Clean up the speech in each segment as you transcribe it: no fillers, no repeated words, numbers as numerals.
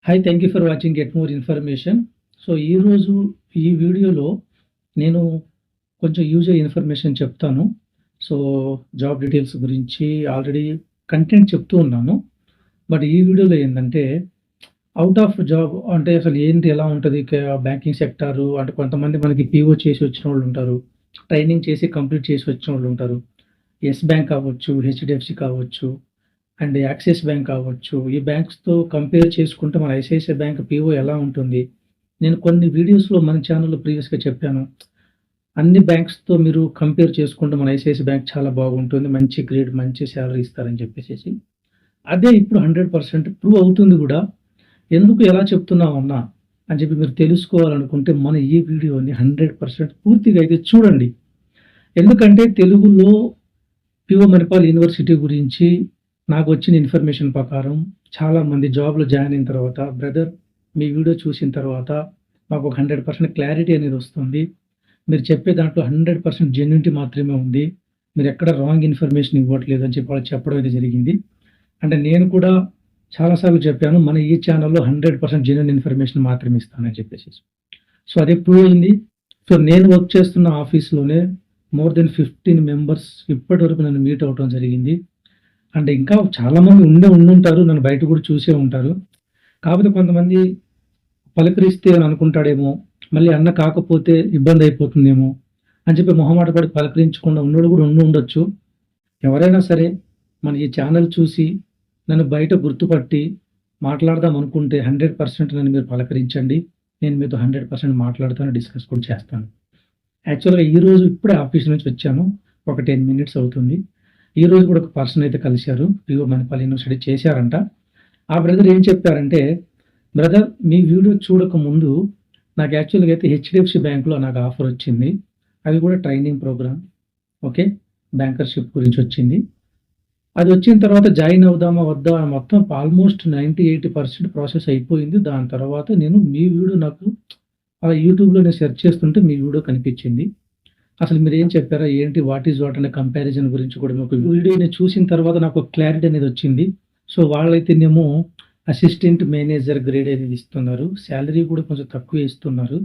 Hi! Thank you for watching get more information. So, ఈరోజు ఈ వీడియోలో నేను కొంచెం యూజ్ అయ్యే ఇన్ఫర్మేషన్ చెప్తాను. సో, జాబ్ డీటెయిల్స్ గురించి ఆల్రెడీ కంటెంట్ చెప్తూ ఉన్నాను. బట్ ఈ వీడియోలో ఏందంటే, ఔట్ ఆఫ్ జాబ్ అంటే అసలు ఏంటి, ఎలా ఉంటది బ్యాంకింగ్ సెక్టారు అంటే కొంతమంది మనకి పీఓ చేసి వచ్చినోళ్ళుంటారు. ట్రైనింగ్ చేసి కంప్లీట్ చేసి వచ్చినోళ్ళుంటారు. యెస్ బ్యాంక్ కావచ్చు, హెచ్‌డిఎఫ్‌సి కావచ్చు. అండ్ యాక్సిస్ బ్యాంక్ కావచ్చు. ఈ బ్యాంక్స్‌తో కంపేర్ చేసుకుంటే మన ఐసీఐసీఐ బ్యాంక్ పీఓ ఎలా ఉంటుంది? నేను కొన్ని వీడియోస్‌లో మన ఛానెల్‌లో ప్రీవియస్‌గా చెప్పాను. అన్ని బ్యాంక్స్‌తో మీరు కంపేర్ చేసుకుంటే మన ఐసీఐసీఐ బ్యాంక్ చాలా బాగుంటుంది. మంచి గ్రేడ్, మంచి సాలరీ ఇస్తారని చెప్పేసేసి. అదే ఇప్పుడు 100% ప్రూవ్ అవుతుంది గూడా. ఎందుకు ఎలా చెప్తున్నావు అన్నా అని చెప్పి మీరు తెలుసుకోవాలనుకుంటే మన ఈ వీడియోని 100% పూర్తిగా అయితే చూడండి. ఎందుకంటే తెలుగులో పీఓ మణిపాల్ యూనివర్సిటీ గురించి నాకొచ్చిన ఇన్ఫర్మేషన్ ప్రకారం చాలామంది జాబ్‌లో జాయిన్ అయిన తర్వాత, బ్రదర్ మీ వీడియో చూసిన తర్వాత మాకు ఒక 100% క్లారిటీ అనేది వస్తుంది. మీరు చెప్పే దాంట్లో 100% జెన్యూనిటీ మాత్రమే ఉంది. మీరెక్కడ రాంగ్ ఇన్ఫర్మేషన్ ఇవ్వట్లేదు అని చెప్పి వాళ్ళు చెప్పడం అయితే జరిగింది. అంటే నేను కూడా చాలా సార్లు చెప్పాను. మన ఈ ఛానెల్‌లో 100% జెన్యూన్ ఇన్ఫర్మేషన్ మాత్రమే ఇస్తానని చెప్పేసేసి. సో, అదే ప్రూవ్ అయింది. సో, నేను వర్క్ చేస్తున్న ఆఫీస్‌లోనే మోర్ దెన్ 15 మెంబర్స్ ఇప్పటివరకు నన్ను మీట్ అవ్వటం జరిగింది. అంటే ఇంకా చాలామంది ఉండుంటారు. నన్ను బయట కూడా చూసే ఉంటారు. కాకపోతే కొంతమంది పలకరిస్తే అని అనుకుంటాడేమో, మళ్ళీ అన్న కాకపోతే ఇబ్బందయిపోతుందేమో అని చెప్పి మొహమాట పడి పలకరించకుండా ఉన్నోడు కూడా ఉండుండొచ్చు. ఎవరైనా సరే మన ఈ ఛానెల్ చూసి నన్ను బయట గుర్తుపట్టి మాట్లాడదాం అనుకుంటే 100% నన్ను మీరు పలకరించండి. నేను మీతో 100% మాట్లాడతాను, డిస్కస్ కూడా చేస్తాను. యాక్చువల్‌గా ఈరోజు ఇప్పుడే ఆఫీస్ నుంచి వచ్చాను. ఒక 10 మినిట్స్ అవుతుంది. ఈరోజు కూడా ఒక పర్సన్ అయితే కలిసారు. పీఓ మణిపాల్ యూనివర్సిటీ చేశారంట. ఆ బ్రదర్ ఏం చెప్పారంటే, "బ్రదర్ మీ వీడియో చూడకముందు నాకు యాక్చువల్‌గా అయితే హెచ్‌డిఎఫ్‌సి బ్యాంక్‌లో నాకు ఆఫర్ వచ్చింది. అది కూడా ట్రైనింగ్ ప్రోగ్రామ్. ఓకే. బ్యాంకర్‌షిప్ గురించి వచ్చింది. అది వచ్చిన తర్వాత జాయిన్ అవుదామా? వద్దా? మొత్తం ఆల్మోస్ట్ 80% ప్రాసెస్ అయిపోయింది. దాని తర్వాత నేను మీ వీడియో నాకు అలా యూట్యూబ్‌లో నేను సెర్చ్ చేస్తుంటే మీ వీడియో కనిపించింది. అసలు మీరేం చెప్పారో ఏంటి? వాట్ ఈస్ వాట్ అనే కంపారిజన్ గురించి కూడా మీకు వీడియోని చూసిన తర్వాత నాకు ఒక క్లారిటీ అనేది వచ్చింది. సో, వాళ్ళైతేనేమో అసిస్టెంట్ మేనేజర్ గ్రేడ్ అనేది ఇస్తున్నారు. సాలరీ కూడా కొంచెం తక్కువే ఇస్తున్నారు.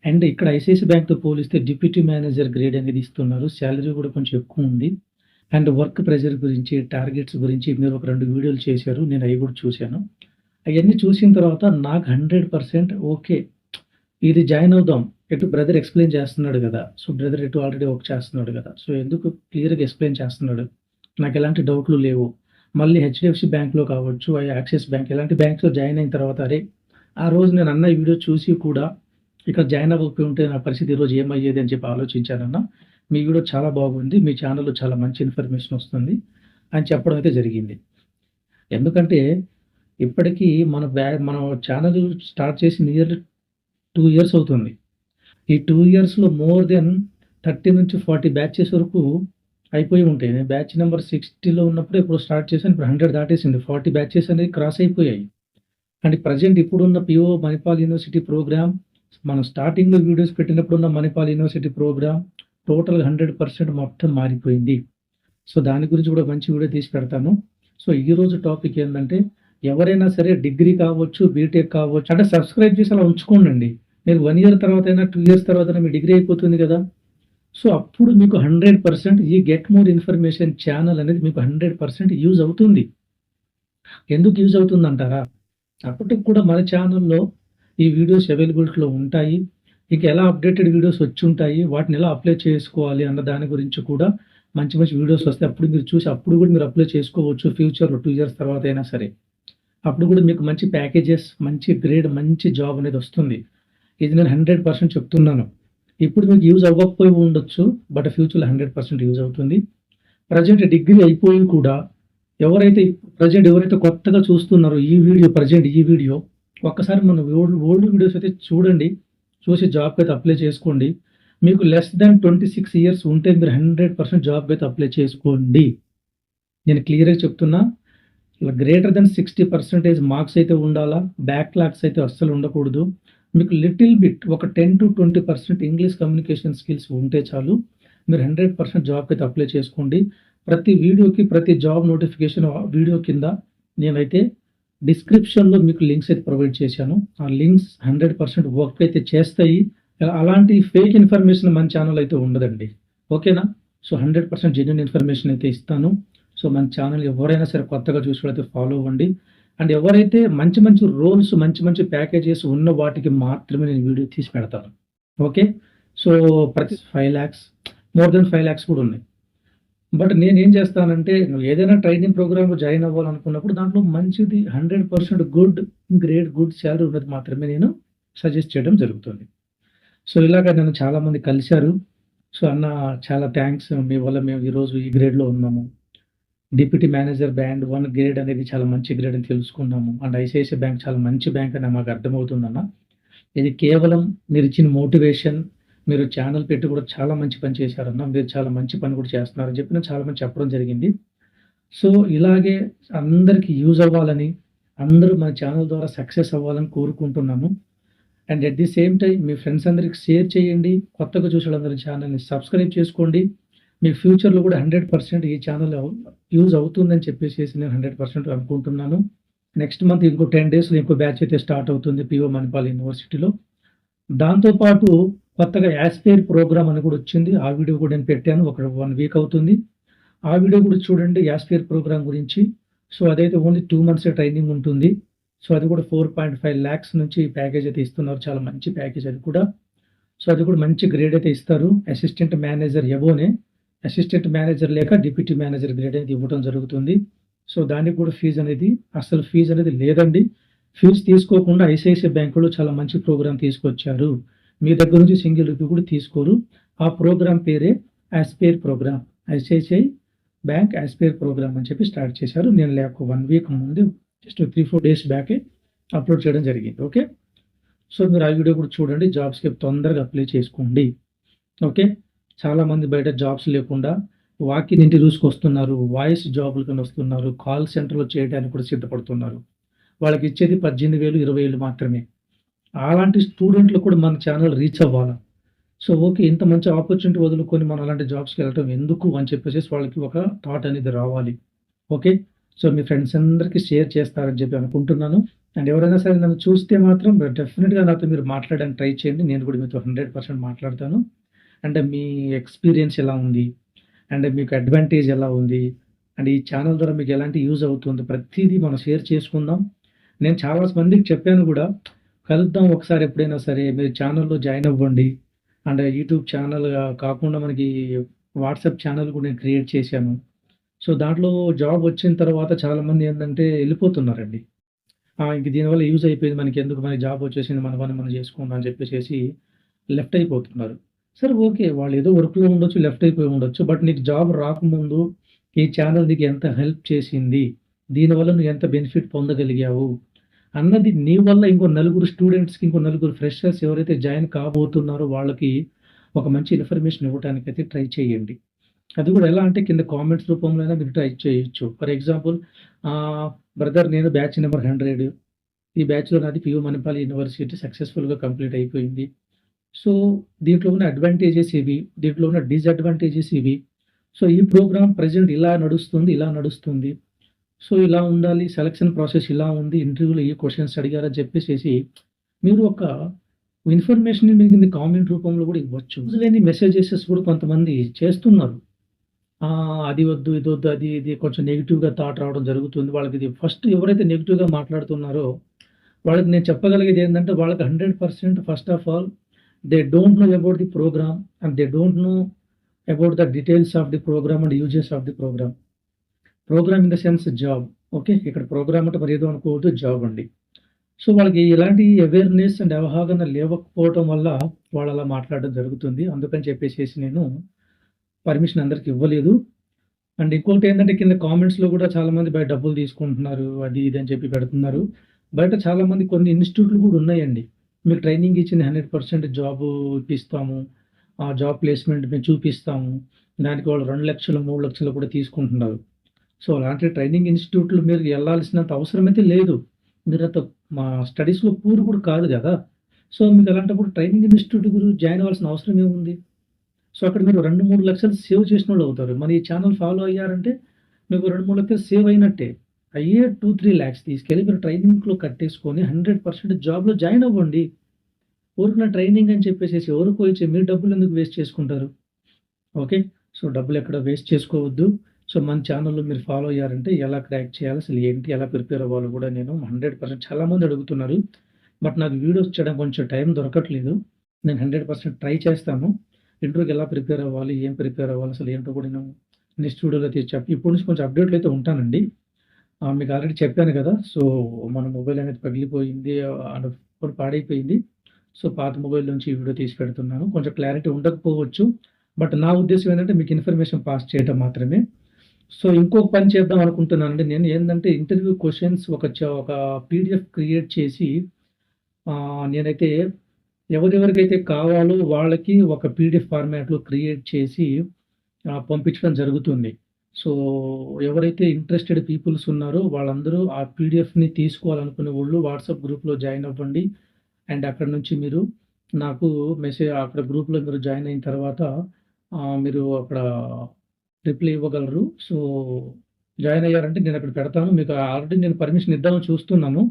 అండ్ ఇక్కడ ఐసీఐసీఐ బ్యాంక్‌తో పోలిస్తే డిప్యూటీ మేనేజర్ గ్రేడ్ అనేది ఇస్తున్నారు. సాలరీ కూడా కొంచెం ఎక్కువుంది. అండ్ వర్క్ ప్రెషర్ గురించి, టార్గెట్స్ గురించి మీరు ఒక 2 వీడియోలు చేశారు. నేను అయి కూడా చూశాను. అయన్నీ చూసిన తర్వాత నాకు 100% ఓకే. ఇది జాయిన్ అవుదాం. ఎటు బ్రదర్ ఎక్స్‌ప్లెయిన్ చేస్తున్నాడు గదా! సో, బ్రదర్ ఎటు ఆల్రెడీ వర్క్ చేస్తున్నాడు గదా! సో, ఎందుకు క్లియర్‌గా ఎక్స్‌ప్లెయిన్ చేస్తున్నాడు. నాకెలాంటి డౌట్‌లు లేవు. మళ్ళీ హెచ్‌డిఎఫ్‌సి బ్యాంక్‌లో కావచ్చు, యాక్సిస్ బ్యాంక్ ఇలాంటి బ్యాంక్స్‌లో జాయిన్ అయిన తర్వాత అరే! ఆ రోజు నేను అన్న ఈ వీడియో చూసి కూడా ఇక్కడ జాయిన్ అవ్వకపోయి ఉంటే నా పరిస్థితి ఈరోజు ఏమయ్యేది అని చెప్పి ఆలోచించానన్న. మీ వీడియో చాలా బాగుంది. మీ ఛానెల్‌లో చాలా మంచి ఇన్ఫర్మేషన్ వస్తుంది అని చెప్పడం అయితే జరిగింది. ఎందుకంటే ఇప్పటికి మన ఛానెల్ స్టార్ట్ చేసి నియర్లీ 2 ఇయర్స్ అవుతుంది. ఈ 2 ఇయర్స్‌లో మోర్ దెన్ 30-40 బ్యాచెస్ వరకు అయిపోయి ఉంటాయి. నేను బ్యాచ్ నంబర్ 60లో ఉన్నప్పుడే ఎప్పుడో స్టార్ట్ చేశాను. ఇప్పుడు 100 దాటేసింది. 40 బ్యాచెస్ అనేవి క్రాస్ అయిపోయాయి. అండ్ ప్రెజెంట్ ఇప్పుడున్న పీఓ మణిపాల్ యూనివర్సిటీ ప్రోగ్రామ్, మనం స్టార్టింగ్‌లో వీడియోస్ పెట్టినప్పుడున్న మణిపాల్ యూనివర్సిటీ ప్రోగ్రామ్ టోటల్‌గా 100% మొత్తం మారిపోయింది. సో, దాని గురించి కూడా మంచి వీడియో తీసి పెడతాను. సో, ఈరోజు టాపిక్ ఏందంటే, ఎవరైనా సరే డిగ్రీ కావచ్చు, బీటెక్ కావచ్చు అంటే సబ్స్క్రైబ్ చేసి అలా ఉంచుకోండండి. మీరు 1 ఇయర్ తర్వాతైనా, 2 ఇయర్స్ తర్వాతైనా మీ డిగ్రీ అయిపోతుంది గదా! సో, అప్పుడు మీకు 100% ఈ గెట్ మోర్ ఇన్ఫర్మేషన్ ఛానెల్ అనేది మీకు 100% యూజ్ అవుతుంది. ఎందుకు యూజ్ అవుతుందంటారా? అప్పటికి కూడా మన ఛానెల్‌లో ఈ వీడియోస్ అవైలబిలిటీలో ఉంటాయి. ఇంకా ఎలా అప్డేటెడ్ వీడియోస్ వచ్చుంటాయి. వాటిని ఎలా అప్లై చేసుకోవాలి అన్న దాని గురించి కూడా మంచి మంచి వీడియోస్ వస్తాయి. అప్పుడు మీరు చూసి అప్పుడు కూడా మీరు అప్లై చేసుకోవచ్చు. ఫ్యూచర్‌లో 2 ఇయర్స్ తర్వాత అయినా సరే. అప్పుడు కూడా మీకు మంచి ప్యాకేజెస్, మంచి గ్రేడ్, మంచి జాబ్ అనేది వస్తుంది. ఇది నేను 100% చెప్తున్నాను. ఇప్పుడు మీకు యూజ్ అవ్వకపోయి ఉండొచ్చు. బట్ ఫ్యూచర్‌లో 100% యూజ్ అవుతుంది. ప్రెజెంట్ డిగ్రీ అయిపోయి కూడా ఎవరైతే కొత్తగా చూస్తున్నారో ఈ వీడియో ఒక్కసారి మన ఓల్డ్ వీడియోస్ అయితే చూడండి. చూసి జాబ్‌కైతే అప్లై చేసుకోండి. మీకు లెస్ థాన్ 26 ఇయర్స్ ఉంటే మీరు 100% జాబ్‌కైతే అప్లై చేసుకోండి. నేను క్లియర్‌గా చెప్తున్నా. గ్రేటర్ థాన్ 60% మార్క్స్ అయితే ఉండాలా. బ్యాక్‌లాగ్స్ అయితే అస్సలు ఉండకూడదు. మీకు లిటిల్ బిట్ ఒక 10-20% ఇంగ్లీష్ కమ్యూనికేషన్ స్కిల్స్ ఉంటే చాలు. మీరు 100% జాబ్‌కైతే అప్లై చేసుకోండి. ప్రతి వీడియోకి, ప్రతి జాబ్ నోటిఫికేషన్ వీడియో కింద నేనైతే డిస్క్రిప్షన్‌లో మీకు లింక్స్ అయితే ప్రొవైడ్ చేశాను. ఆ లింక్స్ 100% వర్క్ అయితే చేస్తాయి. అలాంటి ఫేక్ ఇన్ఫర్మేషన్ మన ఛానెల్‌లో అయితే ఉండదండి. ఓకేనా? సో, 100% జెన్యూన్ ఇన్ఫర్మేషన్ అయితే ఇస్తాను. సో, మన ఛానెల్ ఎవరైనా సరే కొత్తగా చూసేవాళ్ళైతే ఫాలో అవ్వండి. అండ్ ఎవరైతే మంచి మంచి రోల్స్, మంచి మంచి ప్యాకేజెస్ ఉన్న వాటికి మాత్రమే నేను వీడియో తీసి పెడతాను. ఓకే. సో, ప్రతి 5,00,000 మోర్ దెన్ 5,00,000 కూడా ఉన్నాయి. బట్ నేనేం చేస్తానంటే, నువ్వు ఏదైనా ట్రైనింగ్ ప్రోగ్రామ్‌లో జాయిన్ అవ్వాలనుకున్నప్పుడు దాంట్లో మంచిది 100% గుడ్ సాలరీ ఉన్నది మాత్రమే నేను సజెస్ట్ చేయడం జరుగుతుంది. సో, ఇలాగ నన్ను చాలామంది కలిసారు. సో, "అన్న చాలా థాంక్స్. మీ వల్ల మేము ఈరోజు ఈ గ్రేడ్‌లో ఉన్నాము. డిప్యూటీ మేనేజర్ బ్యాండ్ 1 గ్రేడ్ అనేది చాలా మంచి గ్రేడ్ అని తెలుసుకున్నాము. అండ్ ఐసీఐసీఐ బ్యాంక్ చాలా మంచి బ్యాంక్ అని మాకు అర్థమవుతుందన్న. ఇది కేవలం మీరిచ్చిన మోటివేషన్, మీరు ఛానెల్ పెట్టి కూడా చాలా మంచి పని చేశారన్న. మీరు చాలా మంచి పని కూడా చేస్తున్నారని" చెప్పి నాకు చాలా మంది చెప్పడం జరిగింది. సో, ఇలాగే అందరికి యూజ్ అవ్వాలని, అందరూ మన ఛానెల్ ద్వారా సక్సెస్ అవ్వాలని కోరుకుంటున్నాను. And at the same time me friends అందరికి షేర్ చేయండి. కొత్తగా చూసేవాళ్ళందరూ ఛానెల్‌ని సబ్స్క్రైబ్ చేసుకోండి. మీకు ఫ్యూచర్‌లో కూడా 100% ఈ ఛానెల్ యూజ్ అవుతుందని చెప్పేసేసి నేను 100% అనుకుంటున్నాను. నెక్స్ట్ మంత్ ఇంకో 10 డేస్‌లో ఇంకో బ్యాచ్ అయితే స్టార్ట్ అవుతుంది పీఓ మణిపాల్ యూనివర్సిటీలో. దాంతో పాటు కొత్తగా యాస్పైర్ ప్రోగ్రామ్ అని కూడా వచ్చింది. ఆ వీడియో కూడా నేను పెట్టాను. ఒక 1 వీక్ అవుతుంది. ఆ వీడియో కూడా చూడండి యాస్పైర్ ప్రోగ్రామ్ గురించి. సో, అదైతే ఓన్లీ 2 మంత్సే ట్రైనింగ్ ఉంటుంది. సో, అది కూడా 4.5 లాక్స్ నుంచి ప్యాకేజ్ అయితే ఇస్తున్నారు. చాలా మంచి ప్యాకేజ్ అది కూడా. సో, అది కూడా మంచి గ్రేడ్ అయితే ఇస్తారు. అసిస్టెంట్ మేనేజర్ ఎబోనే. అసిస్టెంట్ మేనేజర్ లేక డిప్యూటీ మేనేజర్ గ్రేడ్ అనేది ఇవ్వడం జరుగుతుంది. సో, దానికి కూడా అసలు ఫీజ్ అనేది లేదండి. ఫీజ్ తీసుకోకుండా ఐసీఐసీఐ బ్యాంకులో చాలా మంచి ప్రోగ్రామ్ తీసుకొచ్చారు. మీ దగ్గర నుంచి సింగిల్ రూపీ కూడా తీసుకోరు. ఆ ప్రోగ్రామ్ పేరే aspire program. ICICI bank aspire program అని చెప్పి స్టార్ట్ చేశారు. నేను 1 వీక్ ముందు జస్ట్ 3-4 డేస్ బ్యాకే అప్లోడ్ చేయడం జరిగింది. ఓకే. సో, మీరు ఆ వీడియో కూడా చూడండి. జాబ్స్‌కి తొందరగా అప్లై చేసుకోండి. ఓకే. చాలామంది బయట జాబ్స్ లేకుండా వాకిన్ ఇంటర్వ్యూస్‌కి వస్తున్నారు. వాయిస్ జాబులకని వస్తున్నారు. కాల్ సెంటర్‌లో చేయడానికి కూడా సిద్ధపడుతున్నారు. వాళ్ళకి ఇచ్చేది 18,000, 20,000 మాత్రమే. అలాంటి స్టూడెంట్లు కూడా మన ఛానల్ రీచ్ అవ్వాలా. So, okay. ఇంత మంచి ఆపర్చునిటీ వదులుకొని మనం అలాంటి జాబ్స్‌కి వెళ్ళటం ఎందుకు అని చెప్పేసేసి వాళ్ళకి ఒక థాట్ అనేది రావాలి. ఓకే. సో, మీ ఫ్రెండ్స్ అందరికి షేర్ చేస్తారని చెప్పి అనుకుంటున్నాను. అండ్ ఎవరైనా సరే నన్ను చూస్తే మాత్రం డెఫినిట్‌గా నాతో మీరు మాట్లాడడానికి ట్రై చేయండి. నేను కూడా మీతో 100% మాట్లాడతాను. అంటే మీ ఎక్స్‌పీరియన్స్ ఎలా ఉంది? అండ్ మీకు అడ్వాంటేజ్ ఎలా ఉంది? అండ్ ఈ ఛానల్ ద్వారా మీకు ఎలాంటి యూజ్ అవుతుంది? ప్రతీదీ మనం షేర్ చేసుకుందాం. నేను చాలా మందికి చెప్పాను గూడా. కలుద్దాం ఒకసారి ఎప్పుడైనా సరే. మీరు ఛానల్‌లో జాయిన్ అవ్వండి. అండ్ యూట్యూబ్ ఛానల్ కాకుండా మనకి వాట్సాప్ ఛానల్ కూడా నేను క్రియేట్ చేశాను. సో, దాంట్లో జాబ్ వచ్చిన తర్వాత చాలామంది ఏందంటే ఎళ్ళిపోతున్నారండి. ఇంక దీనివల్ల యూజ్ అయిపోయింది. మనకెందుకు మనకి జాబ్ వచ్చేసింది. మన పని మనం చేసుకుందాం అని చెప్పేసేసి లెఫ్ట్ అయిపోతున్నారు. సరే ఓకే. వాళ్ళు ఏదో వర్క్‌లో ఉండొచ్చు, లెఫ్ట్ అయిపోయి ఉండొచ్చు. బట్ నీకు జాబ్ రాకముందు ఈ ఛానల్ నీకు ఎంత హెల్ప్ చేసింది? దీనివల్ల నువ్వు ఎంత బెనిఫిట్ పొందగలిగావు? అన్నది నీ వల్ల ఇంకో నలుగురు స్టూడెంట్స్‌కి, ఇంకో నలుగురు ఫ్రెషర్స్ ఎవరైతే జాయిన్ కాబోతున్నారో వాళ్ళకి ఒక మంచి ఇన్ఫర్మేషన్ ఇవ్వటానికైతే ట్రై చేయండి. అది కూడా ఎలా అంటే కింద కామెంట్స్ రూపంలో అయినా మీరు టైప్ చేయొచ్చు. ఫర్ ఎగ్జాంపుల్ బ్రదర్ నేను బ్యాచ్ నంబర్ 100 ఈ బ్యాచ్‌లో నాది పీయూ మణిపాల్ యూనివర్సిటీ సక్సెస్‌ఫుల్‌గా కంప్లీట్ అయిపోయింది. సో, దీంట్లో ఉన్న అడ్వాంటేజెస్ ఇవి. దీంట్లో ఉన్న డిసడ్వాంటేజెస్ ఇవి. సో, ఈ ప్రోగ్రామ్ ప్రెజెంట్ ఇలా నడుస్తుంది. సో, ఇలా ఉండాలి. సెలక్షన్ ప్రాసెస్ ఇలా ఉంది. ఇంటర్వ్యూలో ఈ క్వెషన్స్ అడిగారని చెప్పేసేసి మీరు ఒక ఇన్ఫర్మేషన్‌ని మీకు కామెంట్ రూపంలో కూడా ఇవ్వచ్చు. యూజ్ లేని మెసేజెస్ కూడా కొంతమంది చేస్తున్నారు. అది వద్దు, ఇది వద్దు, అది ఇది కొంచెం నెగెటివ్‌గా థాట్ రావడం జరుగుతుంది. వాళ్ళకిది ఫస్ట్ ఎవరైతే నెగెటివ్‌గా మాట్లాడుతున్నారో వాళ్ళకి నేను చెప్పగలిగేది ఏందంటే వాళ్ళకి 100% first of all they don't know about the program and they don't know about the details of the program and uses of the program. Program in the sense job. Okay. ఇక్కడ program అంటే మరి ఏదో అనుకోవద్దు job అండి. So, వాళ్ళకి ఎలాంటి awareness and అవగాహన లేకపోవటం వల్ల వాళ్ళు అలా మాట్లాడడం జరుగుతుంది. అందుకని చెప్పేసేసి నేను పర్మిషన్ అందరికి ఇవ్వలేదు. అండ్ ఇంకొకటేంటంటే కింద కామెంట్స్‌లో గూడా చాలామంది బయట డబ్బులు తీసుకుంటున్నారు. అది ఇది అని చెప్పి పెడుతున్నారు. బయట చాలామంది కొన్ని ఇన్‌స్టిట్యూట్‌లు గూడా ఉన్నాయండి. మీకు ట్రైనింగ్ ఇచ్చింది 100% జాబు ఇప్పిస్తాము. ఆ జాబ్ ప్లేస్‌మెంట్ మేము చూపిస్తాము. దానికి వాళ్ళు 2,00,000, 3,00,000 కూడా తీసుకుంటున్నారు. సో, అలాంటి ట్రైనింగ్ ఇన్‌స్టిట్యూట్‌లు మీరు ఎళ్ళాల్సినంత అవసరమైతే లేదు. మీరంత స్టడీస్‌లో పూర్ కూడా కాదు గదా! సో, మీకు అలాంటప్పుడు ట్రైనింగ్ ఇన్‌స్టిట్యూట్ జాయిన్ అవ్వాల్సిన అవసరం ఏముంది? సో, అక్కడ మీరు 2, 3 లక్షలు సేవ్ చేసినోళ్ళు అవుతారు. మరి ఈ ఛానల్ ఫాలో అయ్యారంటే మీకు 2, 3 లక్షలు సేవ్ అయినట్టే. అయ్యే 2-3 లాక్స్ తీసుకెళ్ళి మీరు ట్రైనింగ్‌లో కట్టేసుకొని 100% జాబ్‌లో జాయిన్ అవ్వండి. ఊరికనే ట్రైనింగ్ అని చెప్పేసేసి ఎవరికో ఇచ్చి మీరు డబ్బులెందుకు వేస్ట్ చేసుకుంటారు? ఓకే. సో, డబ్బులెక్కడ వేస్ట్ చేసుకోవద్దు. సో, మన ఛానెల్‌లో మీరు ఫాలో అయ్యారంటే ఎలా క్రాక్ చేయాలి? అసలు ఏంటి? ఎలా ప్రిపేర్ అవ్వాలో గూడా నేను 100% చాలామంది అడుగుతున్నారు. బట్ నాకు వీడియోస్ చేయడానికి కొంచెం టైం దొరకట్లేదు. నేను 100% ట్రై చేస్తాను. ఇంటర్వ్యూకి ఎలా ప్రిపేర్ అవ్వాలి? ఏం ప్రిపేర్ అవ్వాలి? అసలు ఏంటో కూడా నేను నెక్స్ట్ వీడియోలో అయితే ఇప్పటి నుంచి కొంచెం అప్‌డేట్‌లో అయితే ఉంటానండి. మీకు ఆల్రెడీ చెప్పాను గదా! సో, మన మొబైల్ అనేది పగిలిపోయింది. ఫోన్ పాడైపోయింది. సో, పాత మొబైల్ నుంచి ఈ వీడియో తీసి పెడుతున్నాను. కొంచెం క్లారిటీ ఉండకపోవచ్చు. బట్ నా ఉద్దేశ్యం ఏంటంటే మీకు ఇన్ఫర్మేషన్ పాస్ చేయడం మాత్రమే. సో, ఇంకొక పని చేద్దాం అనుకుంటున్నానండి నేను. ఏందంటే ఇంటర్వ్యూ క్వెషన్స్ ఒక పీడీఎఫ్ క్రియేట్ చేసి నేనైతే ఎవరెవరికైతే కావాలో వాళ్ళకి ఒక పీడీఎఫ్ ఫార్మాట్‌లో క్రియేట్ చేసి పంపించడం జరుగుతుంది. సో, ఎవరైతే ఇంట్రెస్టెడ్ పీపుల్స్ ఉన్నారో వాళ్ళందరూ ఆ పీడీఎఫ్‌ని తీసుకోవాలనుకునే వోళ్ళు వాట్సాప్ గ్రూప్‌లో జాయిన్ అవ్వండి. అండ్ అక్కడి నుంచి మీరు నాకు అక్కడ గ్రూప్‌లో మీరు జాయిన్ అయిన తర్వాత మీరు అక్కడ రిప్లై ఇవ్వగలరు. సో, జాయిన్ అయ్యారంటే నేనక్కడ పెడతాను. మీకు ఆల్రెడీ నేను పర్మిషన్ ఇద్దామని చూస్తున్నాను.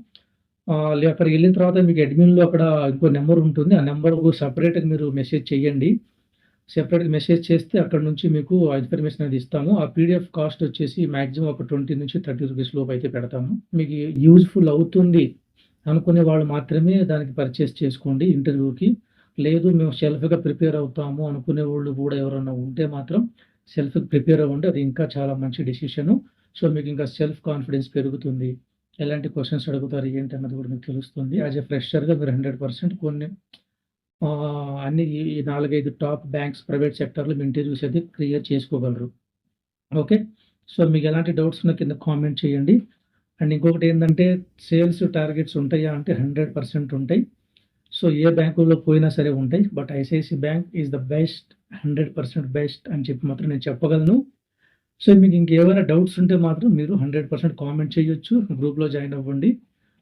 అక్కడికెళ్ళిన తర్వాత మీకు అడ్మిన్‌లో అక్కడ ఇంకో నంబర్ ఉంటుంది. ఆ నంబర్‌కు సెపరేట్‌గా మీరు మెసేజ్ చేయండి. సెపరేట్‌గా మెసేజ్ చేస్తే అక్కడి నుంచి మీకు ఆ ఇన్ఫర్మేషన్ అనేది ఇస్తాము. ఆ పీడీఎఫ్ కాస్ట్ వచ్చేసి మాక్సిమం ఒక 20-30 రూపీస్ లోపు అయితే పెడతాము. మీకు యూజ్‌ఫుల్ అవుతుంది అనుకునే వాళ్ళు మాత్రమే దానికి పర్చేస్ చేసుకోండి ఇంటర్వ్యూకి. లేదు మేము సెల్ఫ్‌గా ప్రిపేర్ అవుతాము అనుకునేవోళ్ళు గూడా ఎవరన్నా ఉంటే మాత్రం సెల్ఫ్‌గా ప్రిపేర్ అవ్వండి. అది ఇంకా చాలా మంచి డెసిషను. సో, మీకింకా సెల్ఫ్ కాన్ఫిడెన్స్ పెరుగుతుంది. ఎలాంటి క్వెషన్స్ అడుగుతారు ఏంటి అన్నది గూడా మీకు తెలుస్తుంది. యాస్ ఎ ఫ్రెషర్‌గా మీరు 100% కొన్ని అన్ని ఈ 4, 5 టాప్ బ్యాంక్స్ ప్రైవేట్ సెక్టార్‌లో మీ ఇంటర్వ్యూస్ అయితే క్లియర్ చేసుకోగలరు. ఓకే. సో, మీకెలాంటి డౌట్స్ ఉన్నా కింద కామెంట్ చేయండి. అండ్ ఇంకొకటేందంటే సేల్స్ టార్గెట్స్ ఉంటాయా అంటే 100% ఉంటాయి. సో, ఏ బ్యాంకులో పోయినా సరే ఉంటాయి. But ICICI bank is the best 100% best అని చెప్పి మాత్రం నేను చెప్పగలను. సో, మీకు ఇంకేమైనా డౌట్స్ ఉంటే మాత్రం మీరు 100% కామెంట్ చేయొచ్చు. గ్రూప్‌లో జాయిన్ అవ్వండి.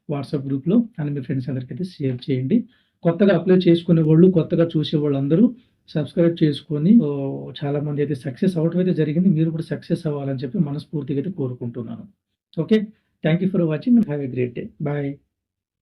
వాట్సాప్ గ్రూప్‌లో అండ్ మీ ఫ్రెండ్స్ అందరికైతే షేర్ చేయండి. కొత్తగా అప్లై చేసుకునేవాళ్ళు, కొత్తగా చూసేవాళ్ళందరూ సబ్స్క్రైబ్ చేసుకొని చాలామంది అయితే సక్సెస్ అవ్వటం అయితే జరిగింది. మీరు కూడా సక్సెస్ అవ్వాలని చెప్పి మనస్ఫూర్తిగా అయితే కోరుకుంటున్నాను. Okay. Thank you for watching and have a great day. Bye.